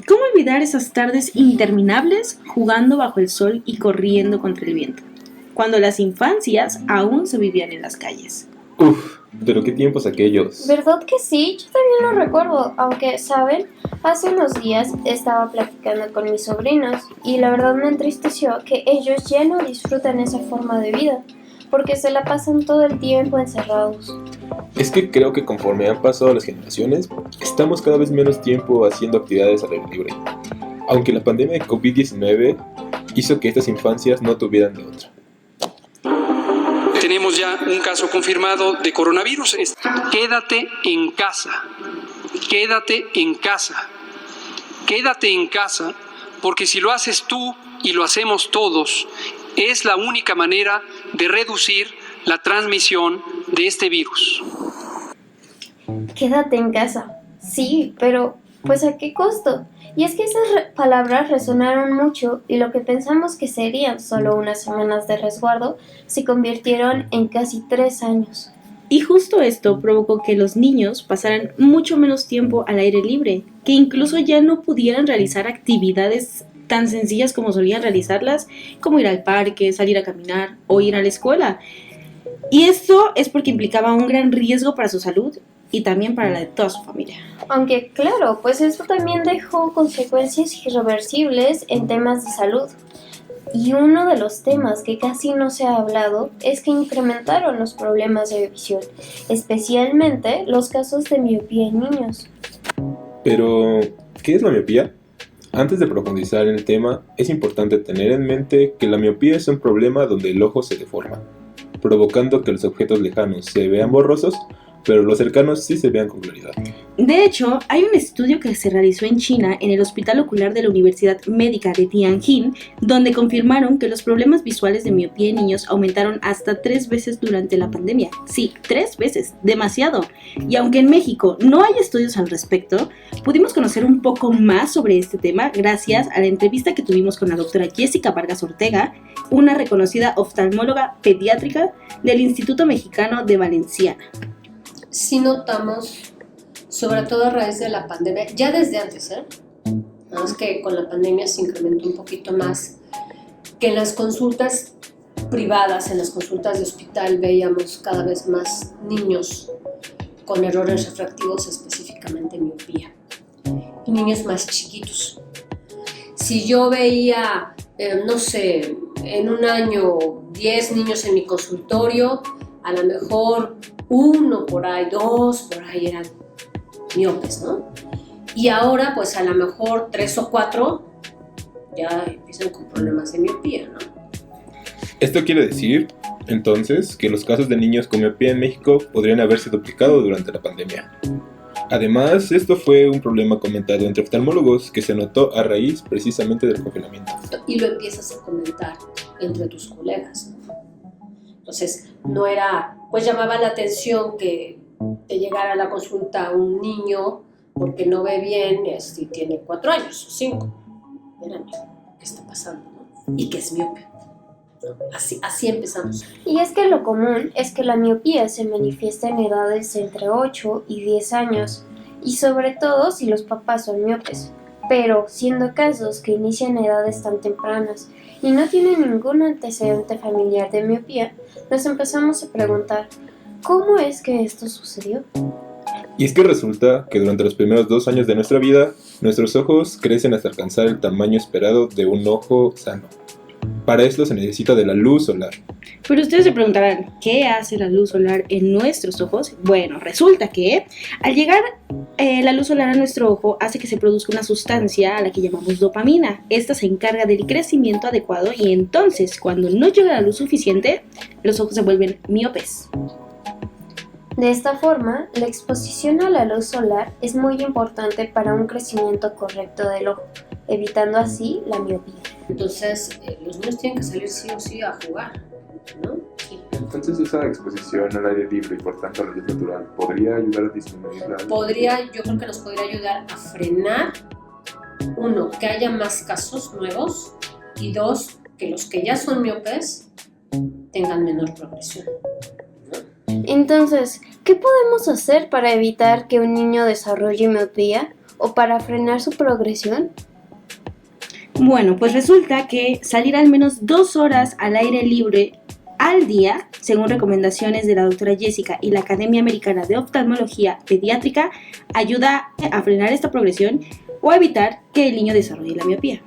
¿Cómo olvidar esas tardes interminables jugando bajo el sol y corriendo contra el viento? Cuando las infancias aún se vivían en las calles. Uf, pero qué tiempos aquellos. ¿Verdad que sí? Yo también lo recuerdo, aunque, ¿saben? Hace unos días estaba platicando con mis sobrinos y la verdad me entristeció que ellos ya no disfrutan esa forma de vida, porque se la pasan todo el tiempo encerrados. Es que creo que conforme han pasado las generaciones, estamos cada vez menos tiempo haciendo actividades al aire libre. Aunque la pandemia de COVID-19 hizo que estas infancias no tuvieran de otra. Tenemos ya un caso confirmado de coronavirus. Quédate en casa. Quédate en casa. Quédate en casa, porque si lo haces tú y lo hacemos todos, es la única manera de reducir la transmisión de este virus. Quédate en casa. Sí, pero ¿pues a qué costo? Y es que esas palabras resonaron mucho y lo que pensamos que serían solo unas semanas de resguardo se convirtieron en casi 3 años. Y justo esto provocó que los niños pasaran mucho menos tiempo al aire libre, que incluso ya no pudieran realizar actividades tan sencillas como solían realizarlas, como ir al parque, salir a caminar o ir a la escuela. Y esto es porque implicaba un gran riesgo para su salud y también para la de toda su familia. Aunque claro, pues esto también dejó consecuencias irreversibles en temas de salud. Y uno de los temas que casi no se ha hablado es que incrementaron los problemas de visión, especialmente los casos de miopía en niños. Pero, ¿qué es la miopía? Antes de profundizar en el tema, es importante tener en mente que la miopía es un problema donde el ojo se deforma, provocando que los objetos lejanos se vean borrosos, pero los cercanos sí se vean con claridad. De hecho, hay un estudio que se realizó en China en el Hospital Ocular de la Universidad Médica de Tianjin, donde confirmaron que los problemas visuales de miopía en niños aumentaron hasta 3 veces durante la pandemia. Sí, 3 veces, demasiado. Y aunque en México no hay estudios al respecto, pudimos conocer un poco más sobre este tema gracias a la entrevista que tuvimos con la doctora Jessica Vargas Ortega, una reconocida oftalmóloga pediátrica del Instituto Mexicano de Valenciana. Sí notamos, sobre todo a raíz de la pandemia, ya desde antes, nada más que con la pandemia se incrementó un poquito más, que en las consultas privadas, en las consultas de hospital, veíamos cada vez más niños con errores refractivos, específicamente miopía, y niños más chiquitos. Si yo veía, no sé, en un año 10 niños en mi consultorio, a lo mejor 1 por ahí, 2 por ahí eran miopes, ¿no? Y ahora, pues a lo mejor 3 o 4 ya empiezan con problemas de miopía, ¿no? Esto quiere decir, entonces, que los casos de niños con miopía en México podrían haberse duplicado durante la pandemia. Además, esto fue un problema comentado entre oftalmólogos que se notó a raíz precisamente del confinamiento. Y lo empiezas a comentar entre tus colegas, ¿no? Entonces, no era, pues llamaba la atención que te llegara a la consulta un niño porque no ve bien y tiene 4 años o 5. Mira, ¿qué está pasando? ¿No? Y que es miope. Así empezamos. Y es que lo común es que la miopía se manifiesta en edades entre 8 y 10 años, y sobre todo si los papás son miopes. Pero, siendo casos que inician a edades tan tempranas y no tienen ningún antecedente familiar de miopía, nos empezamos a preguntar, ¿cómo es que esto sucedió? Y es que resulta que durante los primeros 2 años de nuestra vida, nuestros ojos crecen hasta alcanzar el tamaño esperado de un ojo sano. Para esto se necesita de la luz solar. Pero ustedes se preguntarán, ¿qué hace la luz solar en nuestros ojos? Bueno, resulta que al llegar la luz solar a nuestro ojo hace que se produzca una sustancia a la que llamamos dopamina. Esta se encarga del crecimiento adecuado y entonces, cuando no llega la luz suficiente, los ojos se vuelven miopes. De esta forma, la exposición a la luz solar es muy importante para un crecimiento correcto del ojo, evitando así la miopía. Entonces, los niños tienen que salir sí o sí a jugar, ¿no? Sí. Entonces esa exposición al aire libre y por tanto a la luz natural podría ayudar a disminuir Yo creo que nos podría ayudar a frenar, 1, que haya más casos nuevos, y 2, que los que ya son miopes tengan menor progresión. Entonces, ¿qué podemos hacer para evitar que un niño desarrolle miopía? o para frenar su progresión? Bueno, pues resulta que salir al menos 2 horas al aire libre al día, según recomendaciones de la doctora Jessica y la Academia Americana de Oftalmología Pediátrica, ayuda a frenar esta progresión o a evitar que el niño desarrolle la miopía.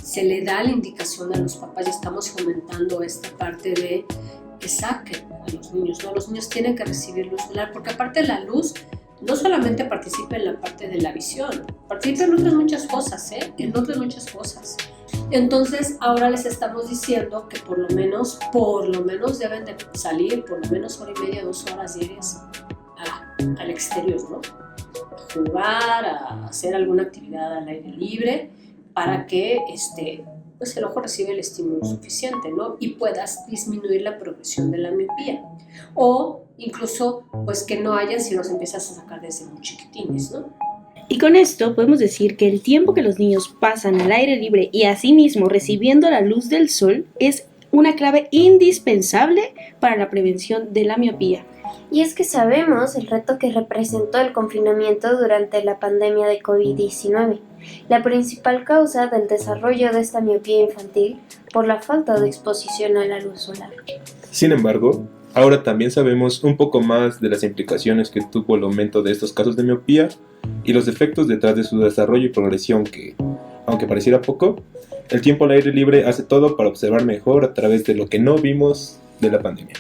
Se le da la indicación a los papás y estamos fomentando esta parte de que saquen a los niños, ¿no? Los niños tienen que recibir luz solar, porque aparte la luz no solamente participa en la parte de la visión, participa en otras muchas cosas, en otras muchas cosas. Entonces ahora les estamos diciendo que por lo menos deben de salir por lo menos 1:30, 2 horas diarias al exterior, ¿no? A jugar, a hacer alguna actividad al aire libre para que pues el ojo reciba el estímulo suficiente, ¿no? Y puedas disminuir la progresión de la miopía. O incluso, pues que no haya si los empiezas a sacar desde muy chiquitines, ¿no? Y con esto podemos decir que el tiempo que los niños pasan al aire libre y asimismo recibiendo la luz del sol es una clave indispensable para la prevención de la miopía. Y es que sabemos el reto que representó el confinamiento durante la pandemia de COVID-19, la principal causa del desarrollo de esta miopía infantil por la falta de exposición a la luz solar. Sin embargo, ahora también sabemos un poco más de las implicaciones que tuvo el aumento de estos casos de miopía y los efectos detrás de su desarrollo y progresión que, aunque pareciera poco, el tiempo al aire libre hace todo para observar mejor a través de lo que no vimos de la pandemia.